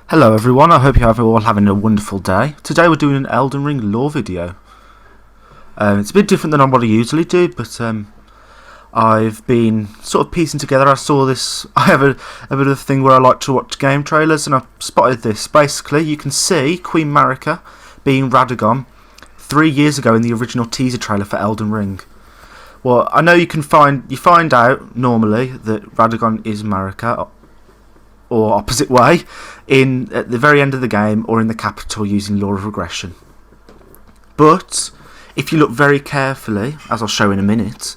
Hello everyone, I hope you're all having a wonderful day. Today we're doing an Elden Ring lore video. It's a bit different than what I usually do, but I've been sort of piecing together. I saw this, I have a bit of a thing where I like to watch game trailers, and I spotted this. Basically, you can see Queen Marika being Radagon 3 years ago in the original teaser trailer for Elden Ring. Well, I know you find out normally that Radagon is Marika, or opposite way, at the very end of the game or in the capital using Law of Regression. But if you look very carefully, as I'll show in a minute,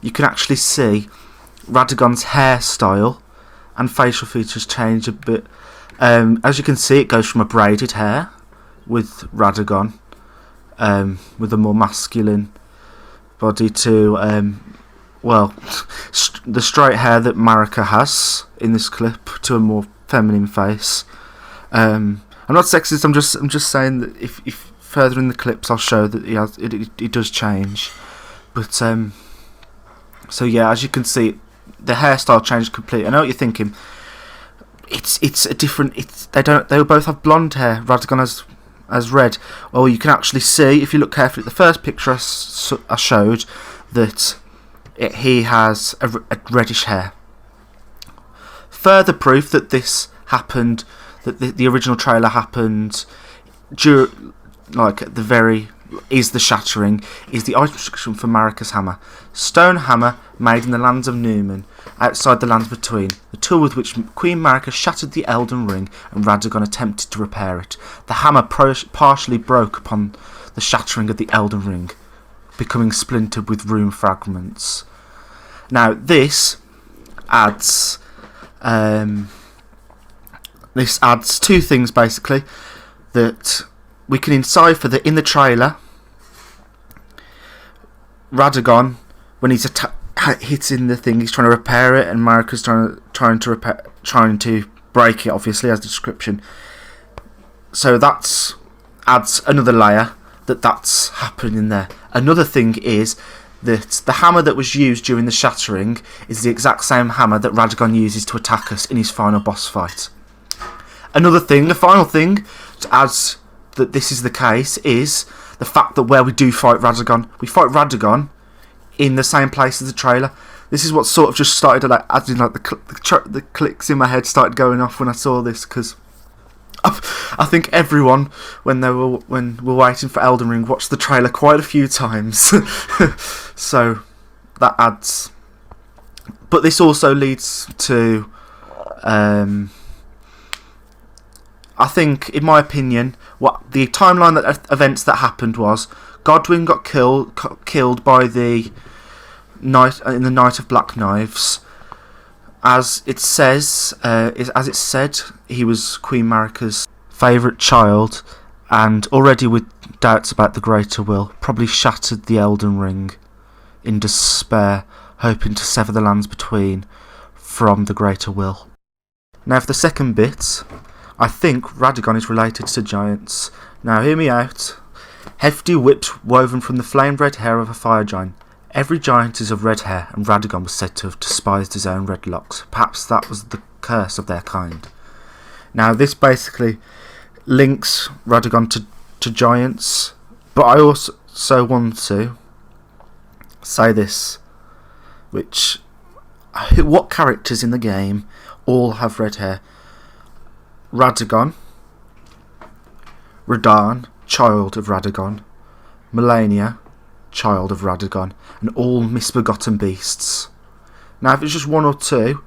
you can actually see Radagon's hairstyle and facial features change a bit. As you can see, it goes from a braided hair with Radagon, with a more masculine body, to the straight hair that Marika has in this clip, to a more feminine face. I'm not sexist. I'm just saying that if further in the clips I'll show that it does change. But so yeah, as you can see, the hairstyle changed completely. I know what you're thinking. It's a different. They both have blonde hair. Radagon has red. Well, you can actually see if you look carefully at the first picture I showed that he has a reddish hair. Further proof that this happened, that the original trailer happened is the shattering, is the item description for Marika's hammer. Stone hammer made in the lands of Newman, outside the lands between. The tool with which Queen Marika shattered the Elden Ring and Radagon attempted to repair it. The hammer partially broke upon the shattering of the Elden Ring, becoming splintered with rune fragments. Now this adds two things basically that we can decipher. That in the trailer, Radagon, when he's hitting the thing, he's trying to repair it, and Marika's trying to break it, obviously, as the description. So that adds another layer that's happening there. Another thing is that the hammer that was used during the shattering is the exact same hammer that Radagon uses to attack us in his final boss fight. The final thing to add that this is the case is the fact that where we do fight Radagon in the same place as the trailer. This is what sort of just started the clicks in my head started going off when I saw this, because I think everyone, when we're waiting for Elden Ring, watched the trailer quite a few times. So that adds. But this also leads to, I think, in my opinion, what the timeline that events that happened was Godwyn got killed by the Night in the Night of Black Knives. As it said, he was Queen Marika's favourite child, and already with doubts about the greater will, probably shattered the Elden Ring in despair, hoping to sever the lands between from the greater will. Now for the second bit, I think Radagon is related to giants. Now hear me out. Hefty whips woven from the flame red hair of a fire giant. Every giant is of red hair, and Radagon was said to have despised his own red locks. Perhaps that was the curse of their kind. Now this basically links Radagon to giants, but I also want to say this, what characters in the game all have red hair? Radagon, Radahn, child of Radagon, Melania, child of Radagon, and all misbegotten beasts. Now if it's just one or two,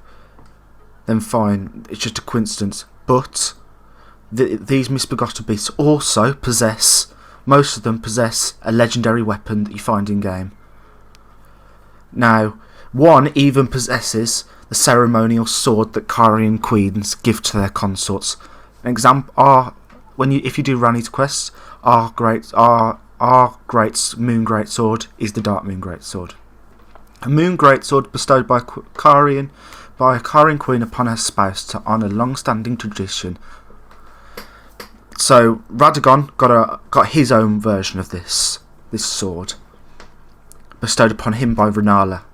then fine, it's just a coincidence, but these misbegotten beasts also possess, most of them possess, a legendary weapon that you find in game. Now one even possesses the ceremonial sword that Carian queens give to their consorts. An example are if you do Rani's quest, our great moon greatsword is the Dark Moon greatsword. A moon greatsword bestowed by a Carian queen upon her spouse to honour long-standing tradition. So Radagon got his own version of this sword, bestowed upon him by Renala.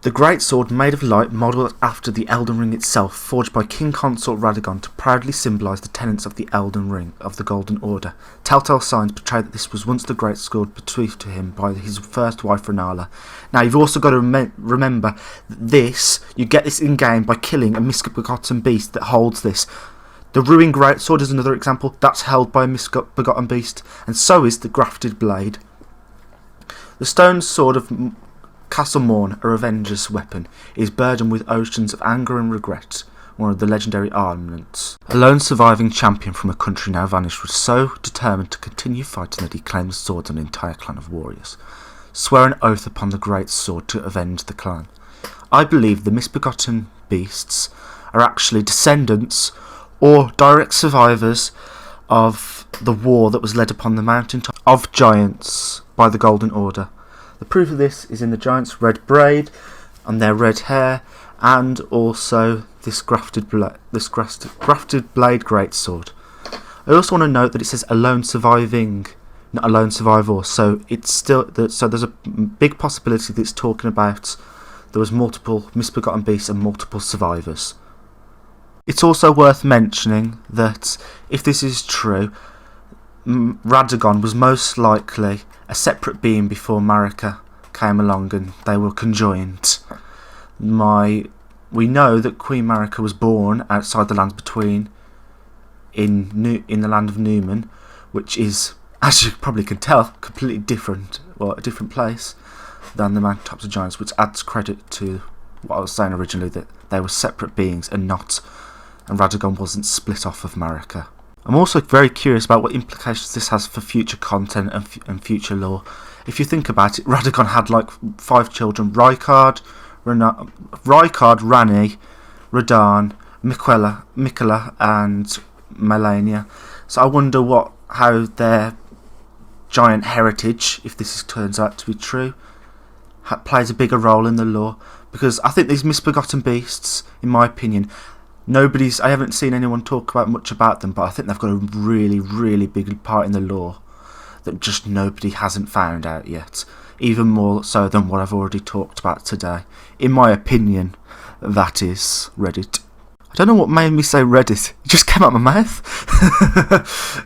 The great sword made of light, modelled after the Elden Ring itself, forged by King Consort Radagon to proudly symbolise the tenets of the Elden Ring of the Golden Order. Telltale signs portray that this was once the great sword bequeathed to him by his first wife Renala. Now you've also got to remember that this, you get this in-game by killing a misbegotten beast that holds this. The Ruined Greatsword is another example, that's held by a misbegotten beast, and so is the Grafted Blade. The stone sword of Castle Morn, a revenger's weapon, is burdened with oceans of anger and regret, one of the legendary armaments. A lone surviving champion from a country now vanished was so determined to continue fighting that he claimed the sword on an entire clan of warriors, swear an oath upon the great sword to avenge the clan. I believe the misbegotten beasts are actually descendants or direct survivors of the war that was led upon the mountaintop of giants by the Golden Order. The proof of this is in the giant's red braid and their red hair, and also this grafted blade greatsword. I also want to note that it says alone surviving, not alone survivor. So it's still so there's a big possibility that it's talking about there was multiple misbegotten beasts and multiple survivors. It's also worth mentioning that if this is true, Radagon was most likely a separate being before Marika came along and they were conjoined. We know that Queen Marika was born outside the Lands Between in the land of Newman, which is, as you probably can tell, completely different, well, a different place than the Mountaintops of Giants, which adds credit to what I was saying originally, that they were separate beings and Radagon wasn't split off of Marika. I'm also very curious about what implications this has for future content and future lore. If you think about it, Radagon had like 5 children: Rykard, Rani, Radahn, Miquella and Melania. So I wonder how their giant heritage, if this turns out to be true, plays a bigger role in the lore. Because I think these misbegotten beasts, in my opinion, I haven't seen anyone talk about much about them, but I think they've got a really, really big part in the lore that just nobody hasn't found out yet. Even more so than what I've already talked about today. In my opinion, that is Reddit. I don't know what made me say Reddit. It just came out my mouth.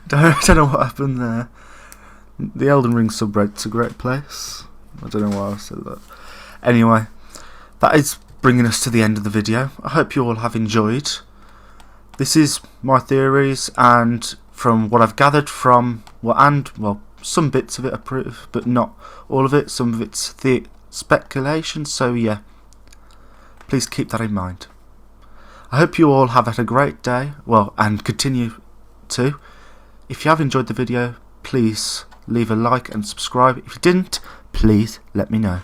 don't know what happened there. The Elden Ring subreddit's a great place. I don't know why I said that. Anyway, that is bringing us to the end of the video. I hope you all have enjoyed. This is my theories, and from what I've gathered from some bits of it are proof, but not all of it. Some of it's speculation, so yeah, please keep that in mind. I hope you all have had a great day, and continue to. If you have enjoyed the video, please leave a like and subscribe. If you didn't, please let me know.